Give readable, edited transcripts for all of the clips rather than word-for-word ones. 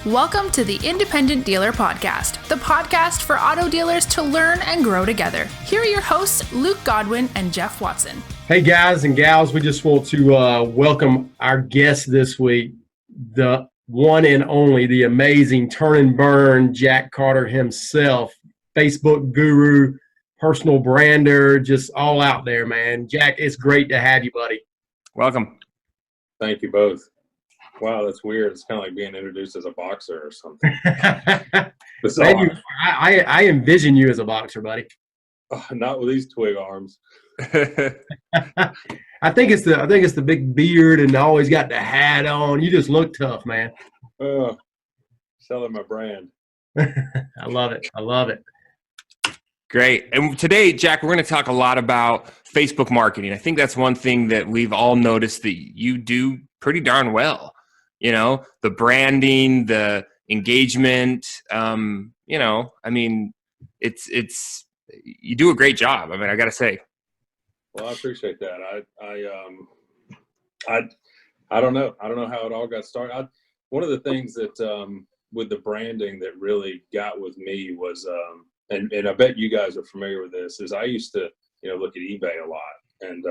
Welcome to the Independent Dealer Podcast, the podcast for auto dealers to learn and grow together. Here are your hosts, Luke Godwin and Jeff Watson. Hey guys and gals, we just want to welcome our guest this week, the one and only, the amazing turn and burn Jack Carter himself, Facebook guru, personal brander, just all out there, man. Jack, it's great to have you, buddy. Welcome. Thank you both. Wow, that's weird. It's kind of like being introduced as a boxer or something. I envision you as a boxer, buddy. Not with these twig arms. I think it's the big beard and always got the hat on. You just look tough, man. Selling my brand. I love it. Great. And today, Jack, we're going to talk a lot about Facebook marketing. I think that's one thing that we've all noticed that you do pretty darn well. You know, the branding, the engagement, it's you do a great job. I mean, I got to say. Well, I appreciate that. I don't know. I don't know how it all got started. One of the things that with the branding that really got with me was, and I bet you guys are familiar with this, is I used to, look at eBay a lot and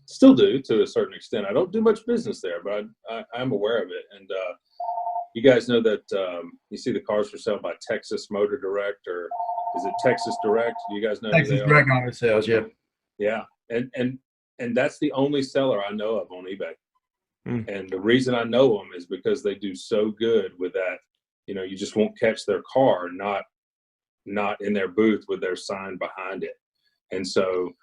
still do to a certain extent. I don't do much business there, but I'm aware of it. And you guys know that you see the cars for sale by Texas Motor Direct, or is it Texas Direct? Do you guys know Texas Direct Auto Sales, yeah. Yeah. And that's the only seller I know of on eBay. And the reason I know them is because they do so good with that. You just won't catch their car, not in their booth with their sign behind it. And so,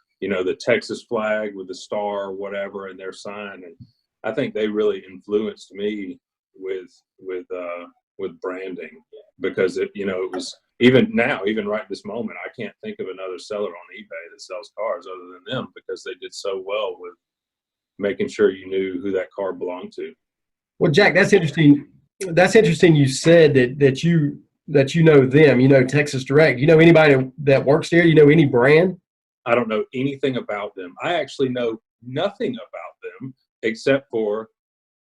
the Texas flag with the star or whatever and their sign. And I think they really influenced me with branding, because it was even now, even right this moment, I can't think of another seller on eBay that sells cars other than them, because they did so well with making sure you knew who that car belonged to. Well, Jack, that's interesting. That's interesting. You said that you know them. Texas Direct. You know anybody that works there? You know any brand? I don't know anything about them. I actually know nothing about them except for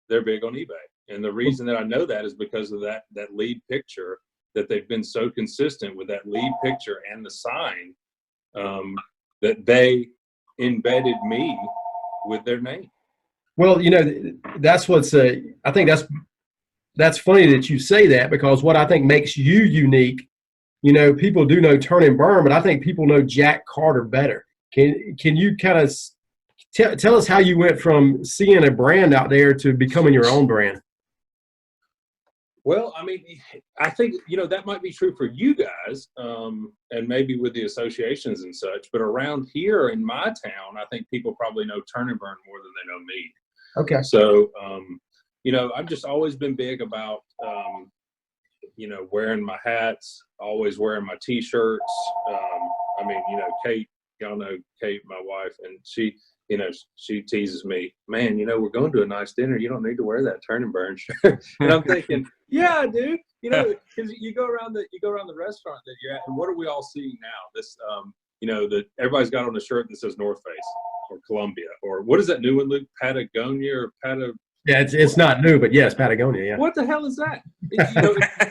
they're big on eBay. And the reason that I know that is because of that lead picture, that they've been so consistent with that lead picture and the sign, that they embedded me with their name. Well, that's what's I think that's funny that you say that, because what I think makes you unique, people do know turn and burn, but I think people know Jack Carter better. Can you kind of tell us how you went from seeing a brand out there to becoming your own brand? Well, I mean, I think, that might be true for you guys, and maybe with the associations and such, but around here in my town, I think people probably know turn and burn more than they know me. Okay. So, I've just always been big about, wearing my hats, always wearing my T-shirts. Kate, y'all know Kate, my wife, and she teases me, man, we're going to a nice dinner. You don't need to wear that turn and burn shirt. And I'm thinking, yeah, dude, because you go around the restaurant that you're at, and what are we all seeing now? This, that everybody's got on a shirt that says North Face or Columbia, or what is that new one, Luke? Patagonia or Yeah, it's not new, but yes, Patagonia. Yeah. What the hell is that?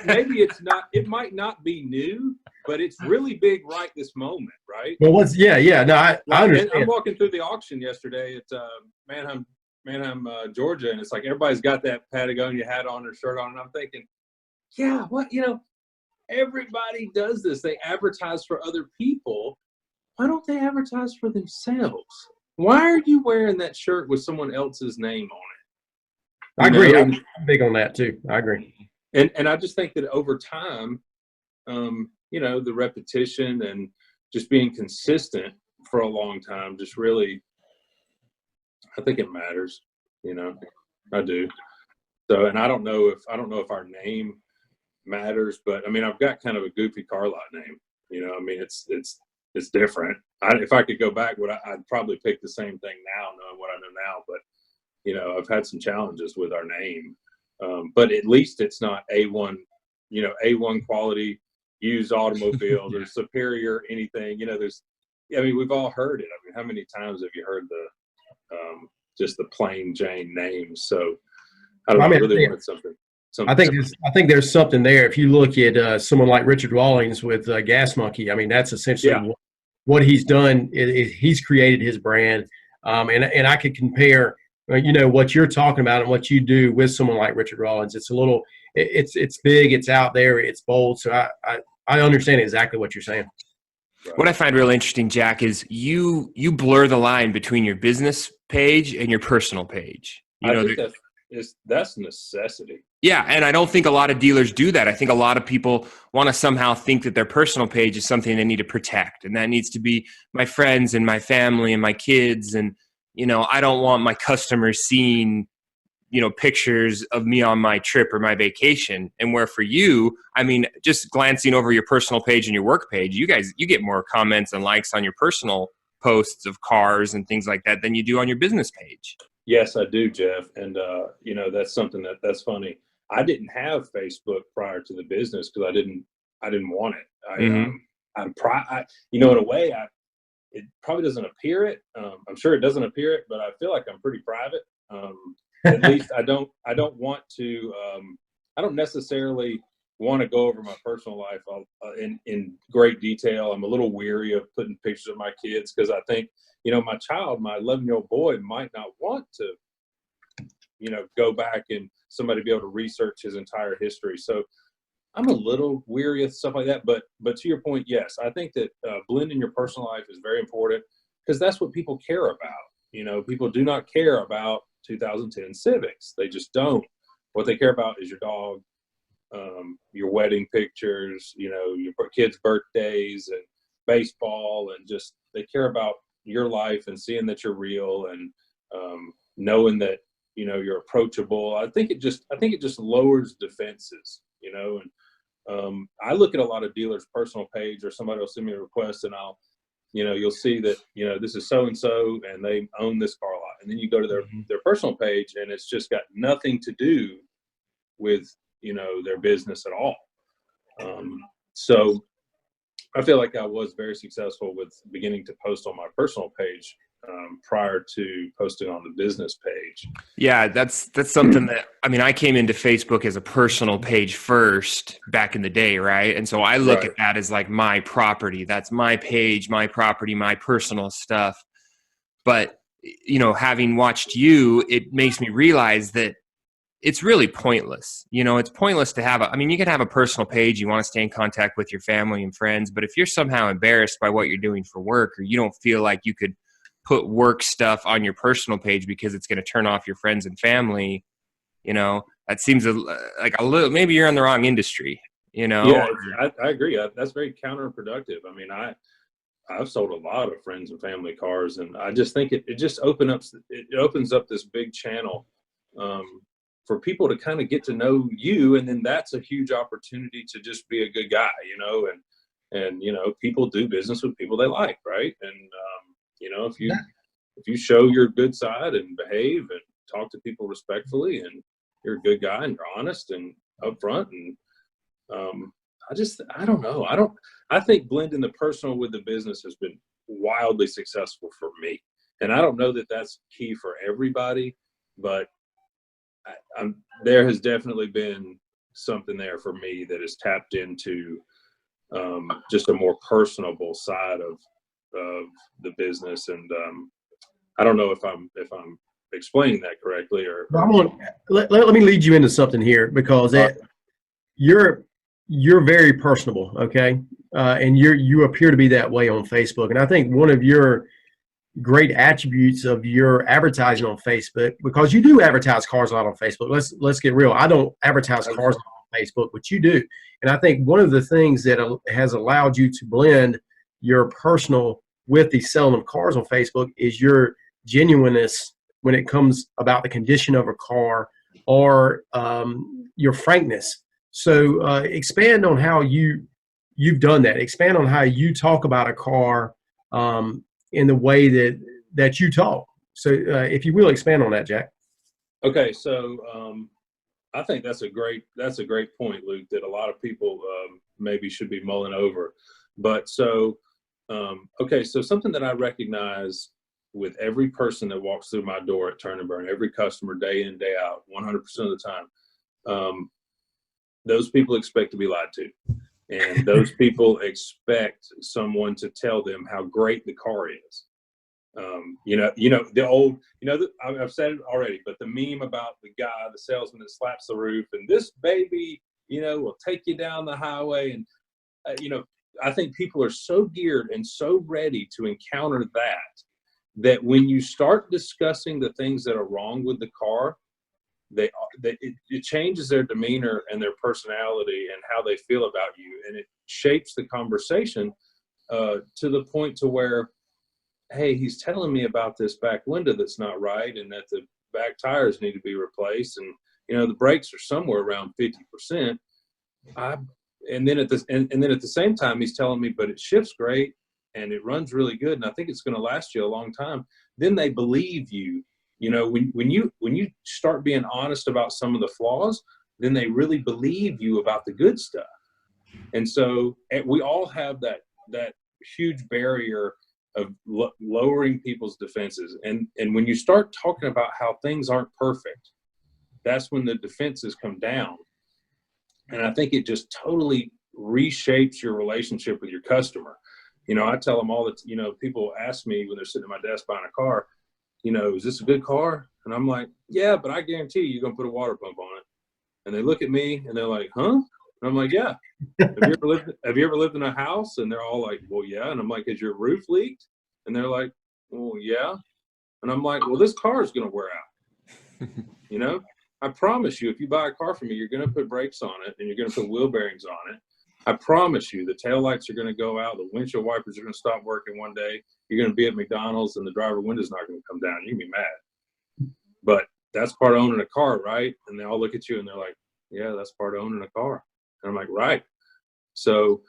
Maybe it's not. It might not be new, but it's really big right this moment, right? Well, no, I understand. I'm walking through the auction yesterday at Manheim, Georgia, and it's like everybody's got that Patagonia hat on or shirt on, and I'm thinking, yeah, what everybody does this. They advertise for other people. Why don't they advertise for themselves? Why are you wearing that shirt with someone else's name on it? I agree. I'm big on that too. I agree. And I just think that over time, the repetition and just being consistent for a long time just really, I think it matters. I do. So, and I don't know if our name matters, but I mean, I've got kind of a goofy car lot name. It's different. If I could go back, I'd probably pick the same thing now, knowing what I know now. But I've had some challenges with our name, but at least it's not A1, A1 quality used automobiles or superior anything. We've all heard it. I mean, how many times have you heard the just the plain Jane names? So I really wanted something I think there's something there. If you look at someone like Richard Rawlings with Gas Monkey, I mean, that's essentially what he's done. He's created his brand, and I could compare, what you're talking about and what you do with someone like Richard Rawlings. It's a little, it's big, it's out there, it's bold. So I understand exactly what you're saying. What I find really interesting, Jack, is you blur the line between your business page and your personal page. I think that's necessity. Yeah, and I don't think a lot of dealers do that. I think a lot of people want to somehow think that their personal page is something they need to protect, and that needs to be my friends and my family and my kids. And I don't want my customers seeing pictures of me on my trip or my vacation. And where for you, I mean, just glancing over your personal page and your work page, you get more comments and likes on your personal posts of cars and things like that than you do on your business page. Yes, I do, Jeff. And, that's something that's funny. I didn't have Facebook prior to the business because I didn't want it. In a way, it probably doesn't appear it. I'm sure it doesn't appear it, but I feel like I'm pretty private. At least I don't want to, I don't necessarily want to go over my personal life in great detail. I'm a little weary of putting pictures of my kids because I think, my 11-year-old boy might not want to, go back and somebody be able to research his entire history. So I'm a little weary of stuff like that. But to your point, yes, I think that blending your personal life is very important because that's what people care about. People do not care about 2010 Civics. They just don't. What they care about is your dog, your wedding pictures, your kids' birthdays and baseball, and just they care about your life and seeing that you're real and knowing that you're approachable. I think it just lowers defenses, and I look at a lot of dealers' personal page, or somebody will send me a request, and I'll you'll see that, this is so-and-so and they own this car lot. And then you go to their personal page and it's just got nothing to do with, their business at all. So I feel like I was very successful with beginning to post on my personal page prior to posting on the business page. Yeah, that's something that, I came into Facebook as a personal page first back in the day, right? And so I look at that as like my property. That's my page, my property, my personal stuff. But, having watched you, it makes me realize that it's really pointless. It's pointless to have you can have a personal page. You want to stay in contact with your family and friends. But if you're somehow embarrassed by what you're doing for work, or you don't feel like you could put work stuff on your personal page because it's going to turn off your friends and family, that seems like a little, maybe you're in the wrong industry, Yeah, I agree. That's very counterproductive. I've sold a lot of friends and family cars, and I just think it just opens up this big channel for people to kind of get to know you. And then that's a huge opportunity to just be a good guy, and people do business with people they like. Right. And, if you show your good side and behave and talk to people respectfully, and you're a good guy and you're honest and upfront, and I don't know. I think blending the personal with the business has been wildly successful for me. And I don't know that that's key for everybody, but there has definitely been something there for me that has tapped into just a more personable side of the business. And I don't know if I'm explaining that correctly, or let me lead you into something here, because you're very personable, okay, and you appear to be that way on Facebook. And I think one of your great attributes of your advertising on Facebook, because you do advertise cars a lot on Facebook. Let's get real. I don't advertise cars on Facebook, but you do. And I think one of the things that has allowed you to blend your personal with the selling of cars on Facebook is your genuineness when it comes about the condition of a car, or your frankness. So expand on how you've done that. Expand on how you talk about a car in the way that you talk. So if you will, expand on that, Jack. Okay, so I think that's a great point, Luke, that a lot of people maybe should be mulling over. But so so something that I recognize with every person that walks through my door at Turn and Burn, every customer, day in, day out, 100% of the time, those people expect to be lied to. And those people expect someone to tell them how great the car is. The old, I've said it already, but the meme about the guy, the salesman that slaps the roof and this baby, will take you down the highway. And, I think people are so geared and so ready to encounter that when you start discussing the things that are wrong with the car, it changes their demeanor and their personality and how they feel about you. And it shapes the conversation to the point to where, hey, he's telling me about this back window that's not right and that the back tires need to be replaced. And, the brakes are somewhere around 50%. And then at the same time, he's telling me, but it shifts great and it runs really good. And I think it's going to last you a long time. Then they believe you. When you start being honest about some of the flaws, then they really believe you about the good stuff. And so we all have that huge barrier of lowering people's defenses. And when you start talking about how things aren't perfect, that's when the defenses come down. And I think it just totally reshapes your relationship with your customer. I tell them all that, people ask me when they're sitting at my desk buying a car, is this a good car? And I'm like, yeah, but I guarantee you're going to put a water pump on it. And they look at me and they're like, huh? And I'm like, yeah. Have you ever lived in a house? And they're all like, well, yeah. And I'm like, has your roof leaked? And they're like, well, yeah. And I'm like, well, this car is going to wear out. I promise you, if you buy a car from me, you're going to put brakes on it and you're going to put wheel bearings on it. I promise you, the taillights are going to go out. The windshield wipers are going to stop working one day. You're going to be at McDonald's and the driver window's not going to come down. You're going to be mad. But that's part of owning a car, right? And they all look at you and they're like, yeah, that's part of owning a car. And I'm like, right. So,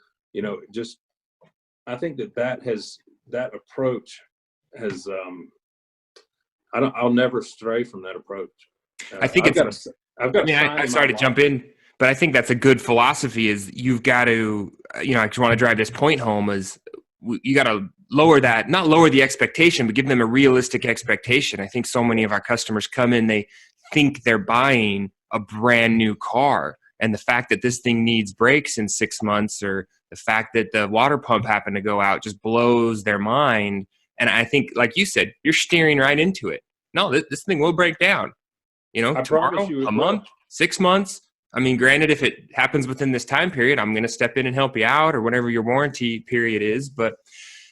I think that approach has, I'll never stray from that approach. I think I'm sorry to jump in, but I think that's a good philosophy is you've got to, I just want to drive this point home is you got to not lower the expectation, but give them a realistic expectation. I think so many of our customers come in, they think they're buying a brand new car. And the fact that this thing needs brakes in 6 months or the fact that the water pump happened to go out just blows their mind. And I think, like you said, you're steering right into it. No, this thing will break down. Tomorrow, a month, 6 months. I mean, granted, if it happens within this time period, I'm going to step in and help you out or whatever your warranty period is. But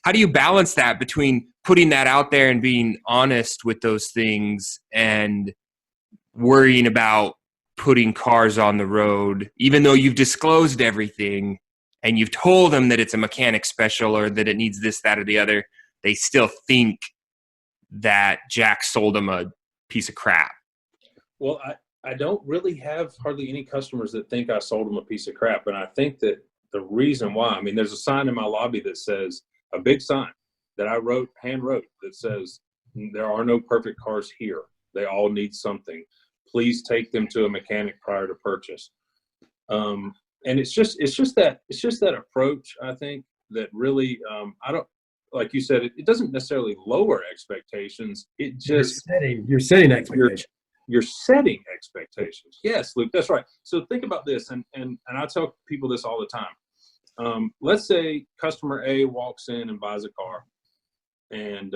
how do you balance that between putting that out there and being honest with those things and worrying about putting cars on the road, even though you've disclosed everything and you've told them that it's a mechanic special or that it needs this, that, or the other, they still think that Jack sold them a piece of crap? Well, I don't really have hardly any customers that think I sold them a piece of crap. And I think that the reason why, there's a sign in my lobby that says, a big sign that I hand wrote that says, there are no perfect cars here. They all need something. Please take them to a mechanic prior to purchase. And it's just that approach, I think, that really, I don't, like you said, it doesn't necessarily lower expectations. It just you're setting expectations. You're setting expectations. Yes, Luke, that's right. So think about this, and I tell people this all the time. Let's say customer A walks in and buys a car, and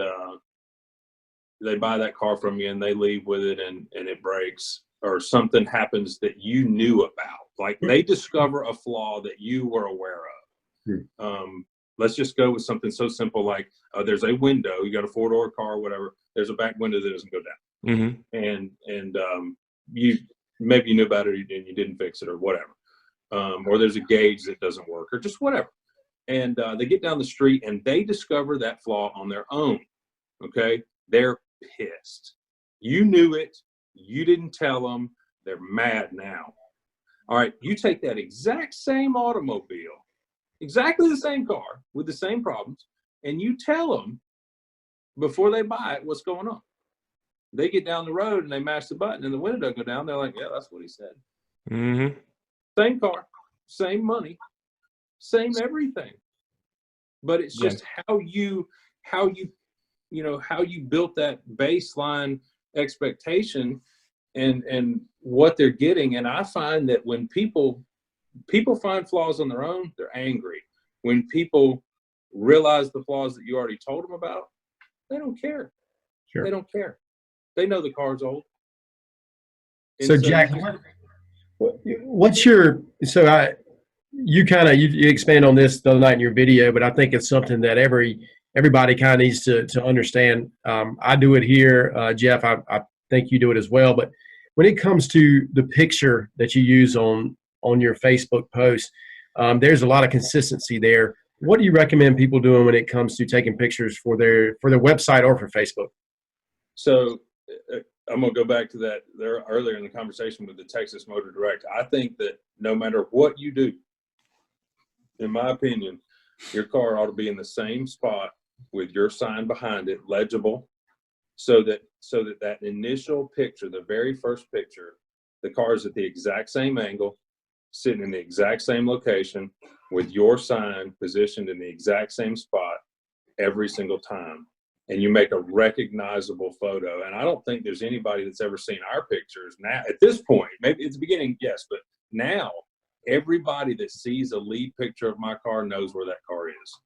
they buy that car from you, and they leave with it, and it breaks, or something happens that you knew about. Like they discover a flaw that you were aware of. Let's just go with something so simple like there's a window. You got a 4-door car, whatever. There's a back window that doesn't go down. And you knew about it and you didn't fix it or whatever, or there's a gauge that doesn't work or just whatever, and they get down the street and they discover that flaw on their own. Okay, they're pissed. You knew it, you didn't tell them. They're mad now. All right, you take that exact same automobile, exactly the same car with the same problems, and you tell them before they buy it what's going on. They get down the road and they mash the button and the window doesn't go down. They're like, yeah, that's what he said. Same car, same money, same everything. But it's just how you built that baseline expectation and what they're getting. And I find that when people people find flaws on their own, they're angry. When people realize the flaws that you already told them about, they don't care. Sure. They don't care. They know the car's old. And So Jack, what's your, so you expand on this the other night in your video, but I think it's something that everybody kind of needs to understand. I do it here, Jeff. I think you do it as well. But when it comes to the picture that you use on your Facebook post, there's a lot of consistency there. What do you recommend people doing when it comes to taking pictures for their website or for Facebook? So I'm going to go back to that there earlier in the conversation with the Texas Motor Direct. I think that no matter what you do, in my opinion, your car ought to be in the same spot with your sign behind it, legible, so that initial picture, the very first picture, the car is at the exact same angle, sitting in the exact same location with your sign positioned in the exact same spot every single time. And you make a recognizable photo. And I don't think there's anybody that's ever seen our pictures now at this point. Maybe at the beginning, yes, but now everybody that sees a lead picture of my car knows where that car is.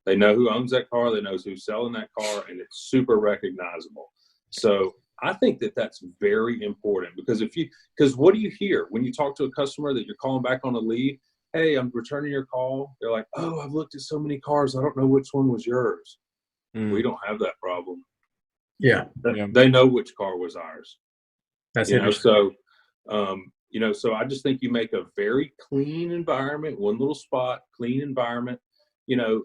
They know who owns that car. They know who's selling that car, and it's super recognizable. So I think that that's very important, because what do you hear when you talk to a customer that you're calling back on a lead? Hey, I'm returning your call. They're like, oh, I've looked at so many cars. I don't know which one was yours. We don't have that problem. Yeah. They know which car was ours. That's interesting. So I just think you make a very clean environment, one little spot, clean environment, no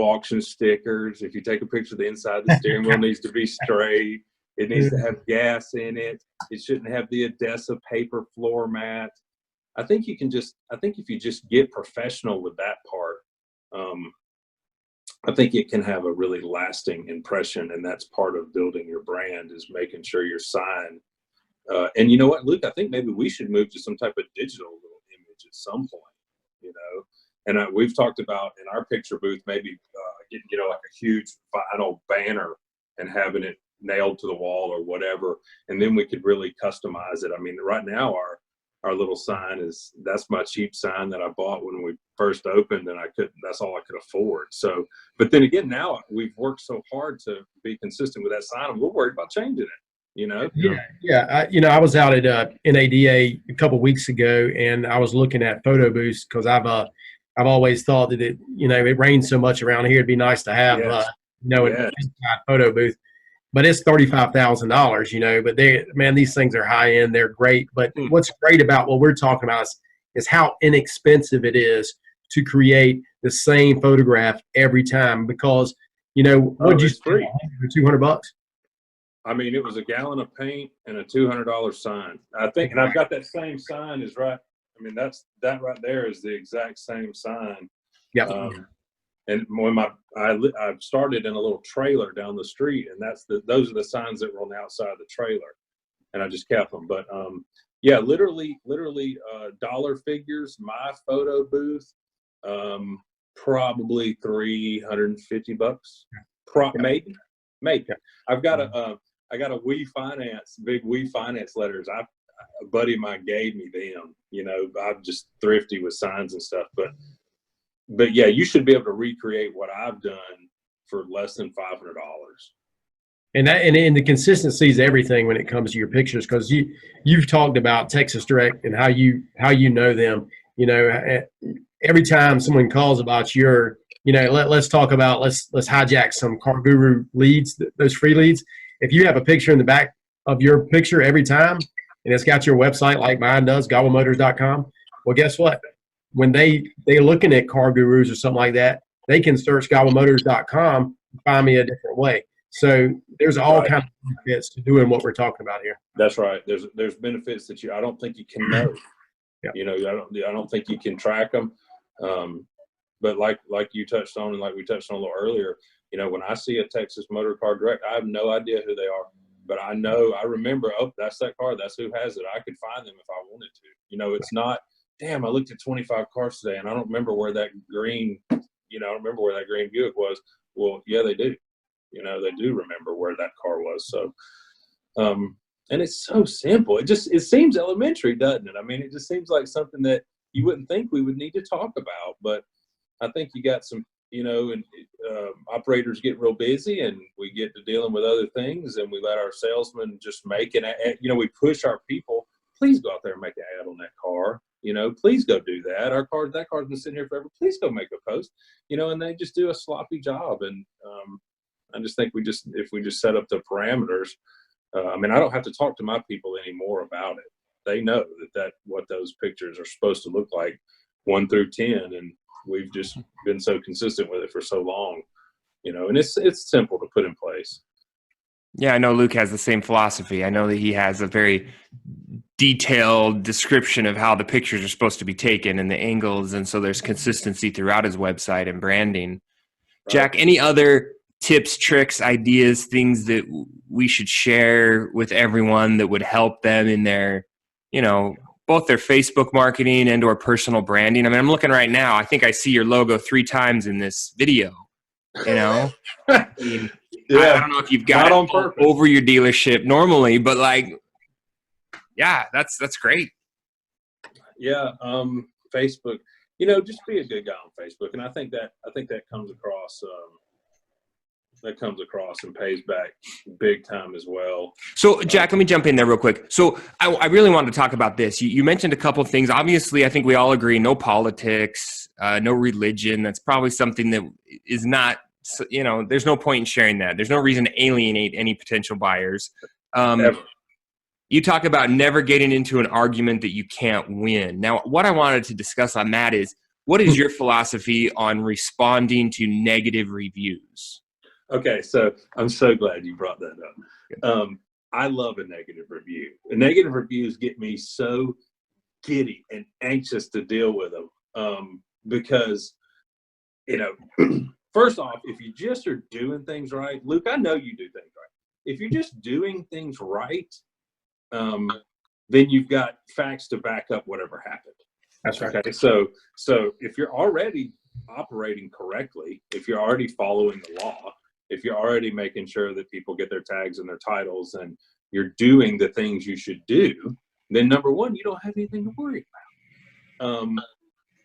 auction stickers. If you take a picture of the inside, the steering wheel needs to be straight. It needs to have gas in it. It shouldn't have the Odessa paper floor mat. I think if you just get professional with that part, I think it can have a really lasting impression, and that's part of building your brand, is making sure your sign. And you know what, Luke? I think maybe we should move to some type of digital little image at some point. And we've talked about in our picture booth maybe getting like a huge vinyl banner and having it nailed to the wall or whatever, and then we could really customize it. I mean, right now our little sign that's my cheap sign that I bought when we first opened, and that's all I could afford. So, but then again, now we've worked so hard to be consistent with that sign, and we're worried about changing it, Yeah. I was out at NADA a couple of weeks ago, and I was looking at photo booths because I've always thought that it rains so much around here. It'd be nice to have, an inside photo booth. But it's $35,000, but these things are high end. They're great. But what's great about what we're talking about is how inexpensive it is to create the same photograph every time, because, what'd you spend $200? I mean, it was a gallon of paint and a $200 sign, I think. And I've got that same sign is right. I mean, that right there is the exact same sign. Yeah. And when I started in a little trailer down the street, and those are the signs that were on the outside of the trailer, and I just kept them. But literally dollar figures. My photo booth, probably $350. Maybe. I've got a We Finance, big We Finance letters. A buddy of mine gave me them. I'm just thrifty with signs and stuff, but yeah, you should be able to recreate what I've done for less than $500. And the consistency is everything when it comes to your pictures, because you've talked about Texas Direct and how you know them. Every time someone calls about let's talk about let's hijack some Car Guru leads, those free leads. If you have a picture in the back of your picture every time, and it's got your website like mine does, gobblemotors.com, well, guess what? When they're looking at Car Gurus or something like that, they can search gobblemotors.com and find me a different way. So there's all kinds of benefits to doing what we're talking about here. That's right. There's benefits that I don't think you can know. Yeah. I don't think you can track them. But like you touched on, and like we touched on a little earlier, when I see a Texas Motor Car Direct, I have no idea who they are. But I remember, that's that car. That's who has it. I could find them if I wanted to. It's not, damn, I looked at 25 cars today and I don't remember where that green, Buick was. Well, yeah, they do. They do remember where that car was. So And it's so simple. It seems elementary, doesn't it? I mean, it just seems like something that you wouldn't think we would need to talk about. But I think you got some, and operators get real busy, and we get to dealing with other things, and we let our salesmen just make an ad. We push our people. Please go out there and make an ad on that car. Please go do that. That car's been sitting here forever. Please go make a post. And they just do a sloppy job. And I just think if we just set up the parameters. I don't have to talk to my people anymore about it. They know that what those pictures are supposed to look like, 1 through 10, and we've just been so consistent with it for so long, and it's simple to put in place. Yeah, I know Luke has the same philosophy. I know that he has a very detailed description of how the pictures are supposed to be taken and the angles, and so there's consistency throughout his website and branding. Right. Jack, any other tips, tricks, ideas, things that we should share with everyone that would help them in their, both their Facebook marketing and or personal branding? I'm looking right now. I think I see your logo 3 times in this video, Yeah. I don't know if you've got it over your dealership normally, but that's great. Yeah. Facebook, just be a good guy on Facebook. And I think that comes across, and pays back big time as well. So, Jack, let me jump in there real quick. So I really wanted to talk about this. You mentioned a couple of things. Obviously, I think we all agree, no politics, no religion. That's probably something that is not, there's no point in sharing that. There's no reason to alienate any potential buyers. You talk about never getting into an argument that you can't win. Now, what I wanted to discuss on that is, what is your philosophy on responding to negative reviews? Okay, so I'm so glad you brought that up. I love a negative review. And negative reviews get me so giddy and anxious to deal with them because, first off, if you just are doing things right, Luke, I know you do things right. If you're just doing things right, then you've got facts to back up whatever happened. That's right. Okay, so if you're already operating correctly, if you're already following the law, if you're already making sure that people get their tags and their titles and you're doing the things you should do, then number one, you don't have anything to worry about.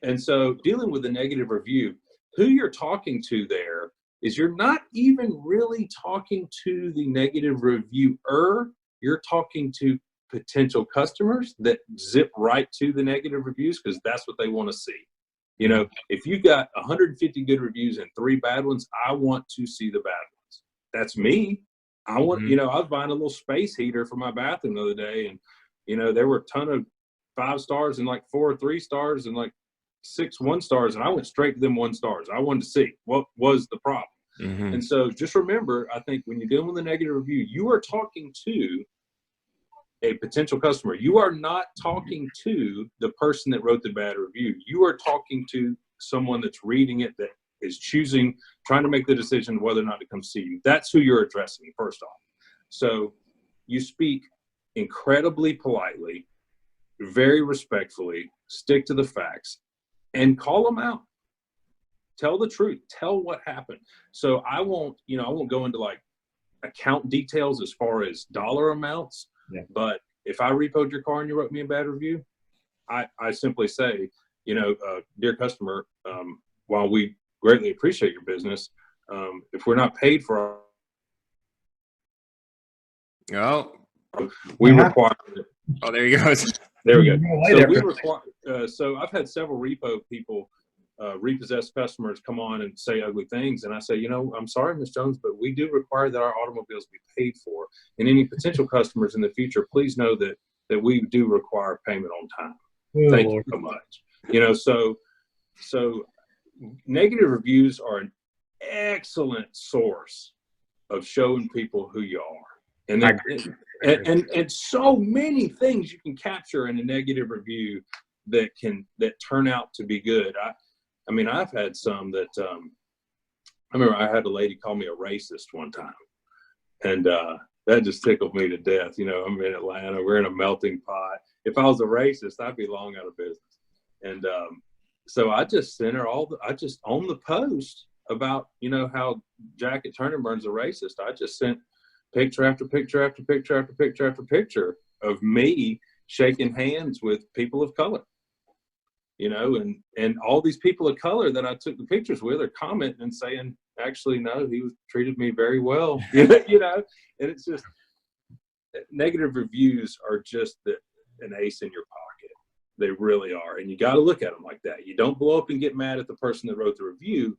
And so dealing with a negative review, who you're talking to there is you're not even really talking to the negative reviewer. You're talking to potential customers that zip right to the negative reviews because that's what they want to see. If you got 150 good reviews and 3 bad ones, I want to see the bad ones. That's me. I want, I was buying a little space heater for my bathroom the other day, and, there were a ton of 5 stars and 4 3 stars and 6 1 stars, and I went straight to them 1 stars. I wanted to see what was the problem. Mm-hmm. And so just remember, I think when you're dealing with a negative review, you are talking to a potential customer. You are not talking to the person that wrote the bad review. You are talking to someone that's reading it, that is trying to make the decision whether or not to come see you. That's who you're addressing, first off. So you speak incredibly politely, very respectfully, stick to the facts, and call them out. Tell the truth. Tell what happened. So I won't go into account details as far as dollar amounts. Yeah. But if I repoed your car and you wrote me a bad review, I simply say, dear customer, while we greatly appreciate your business, if we're not paid for we require. Oh, there he goes. There we go. So we require. So I've had several repo people, repossessed customers, come on and say ugly things, and I say, I'm sorry, Ms. Jones, but we do require that our automobiles be paid for. And any potential customers in the future, please know that we do require payment on time. Thank you so much. So negative reviews are an excellent source of showing people who you are. And so many things you can capture in a negative review that turn out to be good. I've had some that I remember I had a lady call me a racist one time, and that just tickled me to death. I'm in Atlanta, we're in a melting pot. If I was a racist, I'd be long out of business. And so I just sent her on the post about how Jack at Turn and Burn's a racist. I just sent picture after picture after picture after picture after picture of me shaking hands with people of color. You know, and all these people of color that I took the pictures with are commenting and saying, actually, no, he treated me very well. You know, and it's just, negative reviews are just an ace in your pocket. They really are. And you got to look at them like that. You don't blow up and get mad at the person that wrote the review.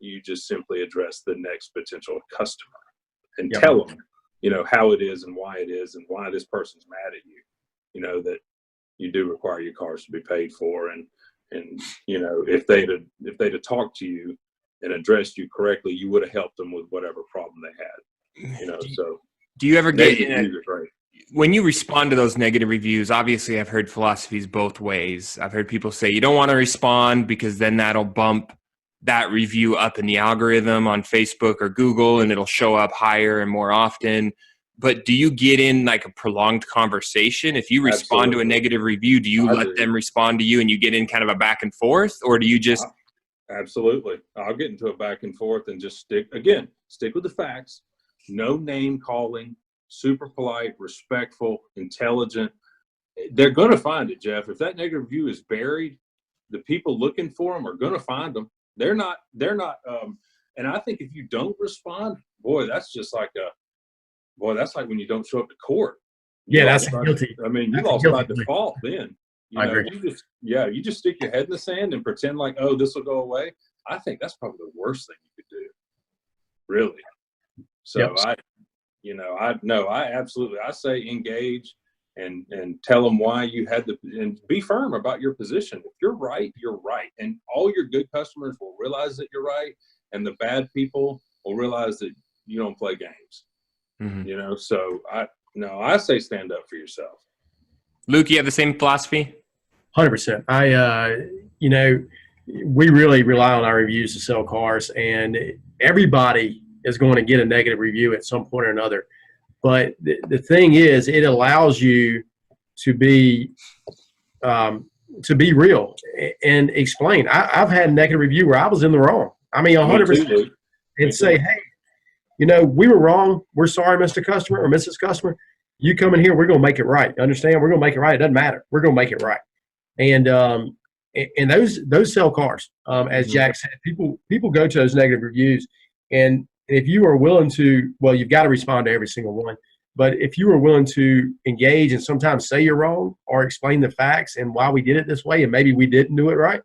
You just simply address the next potential customer and tell them, you know, how it is and why it is and why this person's mad at you. You know, that you do require your cars to be paid for. And you know, if they'd have talked to you and addressed you correctly, you would have helped them with whatever problem they had. You know, do you ever get when you respond to those negative reviews? Obviously, I've heard philosophies both ways. I've heard people say you don't want to respond because then that'll bump that review up in the algorithm on Facebook or Google, and it'll show up higher and more often. But do you get in like a prolonged conversation? If you respond to a negative review, do you let them respond to you and you get in kind of a back and forth, or do you just? Absolutely. I'll get into a back and forth and just stick with the facts. No name calling, super polite, respectful, intelligent. They're going to find it, Jeff. If that negative review is buried, the people looking for them are going to find them. They're not, and I think if you don't respond, that's like when you don't show up to court. That's guilty. I mean, you lost by default then. You know, you just stick your head in the sand and pretend like, oh, this will go away. I think that's probably the worst thing you could do. Really. So I say engage and tell them why you had to, and be firm about your position. If you're right, you're right. And all your good customers will realize that you're right. And the bad people will realize that you don't play games. Mm-hmm. You know, so I say stand up for yourself. Luke, you have the same philosophy? 100%. You know, we really rely on our reviews to sell cars, and everybody is going to get a negative review at some point or another. But the thing is, it allows you to be real and explain. I've had a negative review where I was in the wrong. I mean, 100%. And say, hey, you know, we were wrong. We're sorry, Mr. Customer or Mrs. Customer. You come in here, we're going to make it right. Understand? We're going to make it right. It doesn't matter. We're going to make it right. And those sell cars. As Jack said, people go to those negative reviews, and if you are willing to, well, you've got to respond to every single one. But if you are willing to engage and sometimes say you're wrong or explain the facts and why we did it this way and maybe we didn't do it right,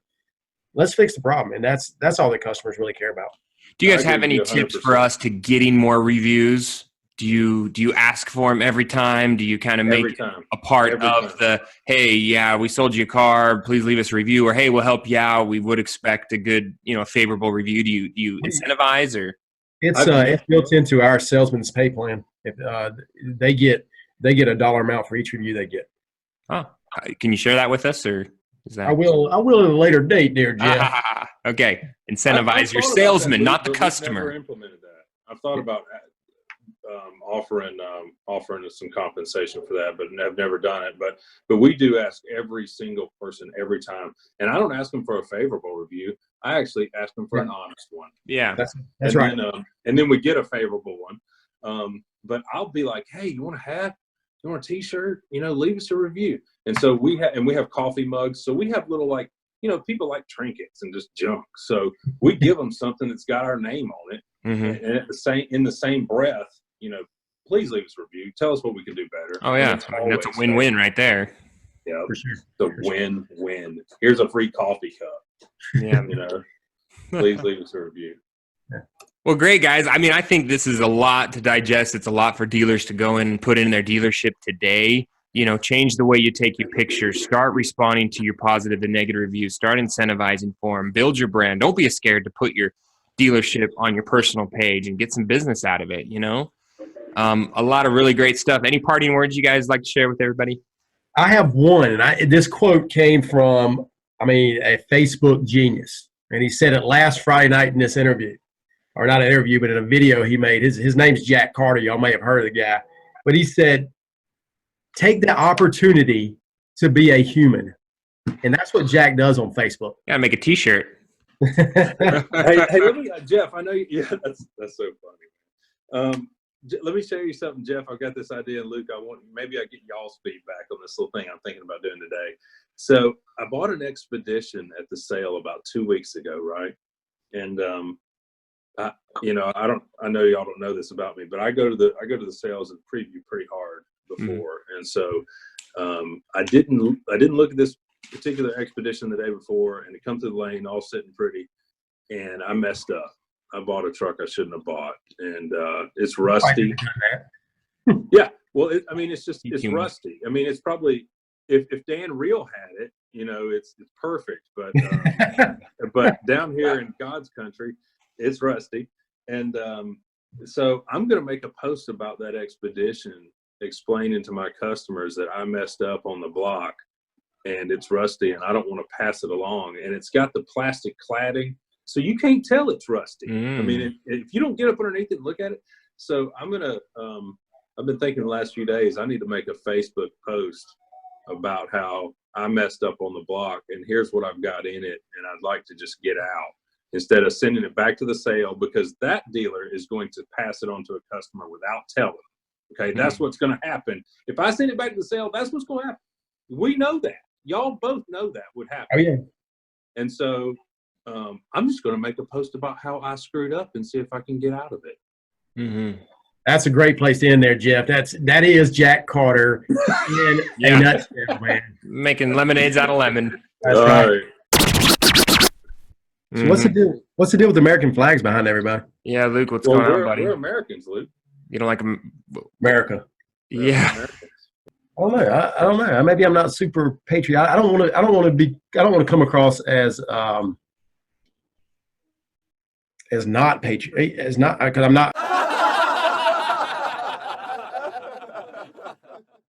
let's fix the problem. And that's all the customers really care about. Do you guys have any tips for us to getting more reviews? Do you ask for them every time? Do you kind of make a part of the, hey, yeah, we sold you a car, please leave us a review, or hey, we'll help you out, we would expect a good, favorable review? Do you incentivize, or? It's built into our salesman's pay plan. If they get a dollar amount for each review they get. Oh, can you share that with us, or is that? I will at a later date, dear Jeff. Okay, incentivize your salesman, not the customer. I've never implemented that. I've thought about offering some compensation for that, but I've never done it. But we do ask every single person every time, and I don't ask them for a favorable review. I actually ask them for an honest one. Yeah, that's right. And then we get a favorable one. But I'll be like, hey, you want a hat? You want a T-shirt? Leave us a review. And so we have coffee mugs. So we have little people like trinkets and just junk. So we give them something that's got our name on it, and in the same breath, please leave us a review. Tell us what we can do better. Oh yeah, that's a win-win right there. Yeah, for sure. The win-win. Here's a free coffee cup. Yeah, please leave us a review. Yeah. Well, great, guys. I mean, I think this is a lot to digest. It's a lot for dealers to go in and put in their dealership today. Change the way you take your pictures. Start responding to your positive and negative reviews. Start incentivizing for them. Build your brand. Don't be scared to put your dealership on your personal page and get some business out of it, A lot of really great stuff. Any parting words you guys like to share with everybody? I have one, and this quote came from, a Facebook genius. And he said it last Friday night in this interview. Or not an interview, but in a video he made. His name's Jack Carter. Y'all may have heard of the guy. But he said, take the opportunity to be a human. And that's what Jack does on Facebook. Gotta make a T-shirt. hey, let me, Jeff, I know you, yeah, that's so funny. let me show you something, Jeff. I've got this idea, and Luke, maybe I get y'all's feedback on this little thing I'm thinking about doing today. So I bought an Expedition at the sale about 2 weeks ago, right? And I know y'all don't know this about me, but I go to the sales and preview pretty hard before, and so I didn't look at this particular Expedition the day before, and it comes to the lane all sitting pretty, and I messed up. I bought a truck I shouldn't have bought, and it's rusty. Yeah, well, it's rusty. I mean, it's probably if Dan Reel had it, it's perfect. But but down here in God's country, it's rusty, and so I'm going to make a post about that Expedition, explaining to my customers that I messed up on the block, and it's rusty, and I don't want to pass it along, and it's got the plastic cladding. So you can't tell it's rusty. I mean, if you don't get up underneath it and look at it. So I'm going to, I've been thinking the last few days, I need to make a Facebook post about how I messed up on the block, and here's what I've got in it, and I'd like to just get out instead of sending it back to the sale, because that dealer is going to pass it on to a customer without telling. Okay, that's what's going to happen. If I send it back to the sale, that's what's going to happen. We know that. Y'all both know that would happen. Oh, yeah. And so I'm just going to make a post about how I screwed up and see if I can get out of it. Mm-hmm. That's a great place to end there, Jeff. That is Jack Carter in a nutshell, man. Making lemonades out of lemon. That's right. So what's the deal? What's the deal with American flags behind everybody? Yeah, Luke, what's going on, buddy? We're Americans, Luke. You don't like America? Yeah. I don't know. Maybe I'm not super patriotic. I don't want to come across as not patriot, because I'm not.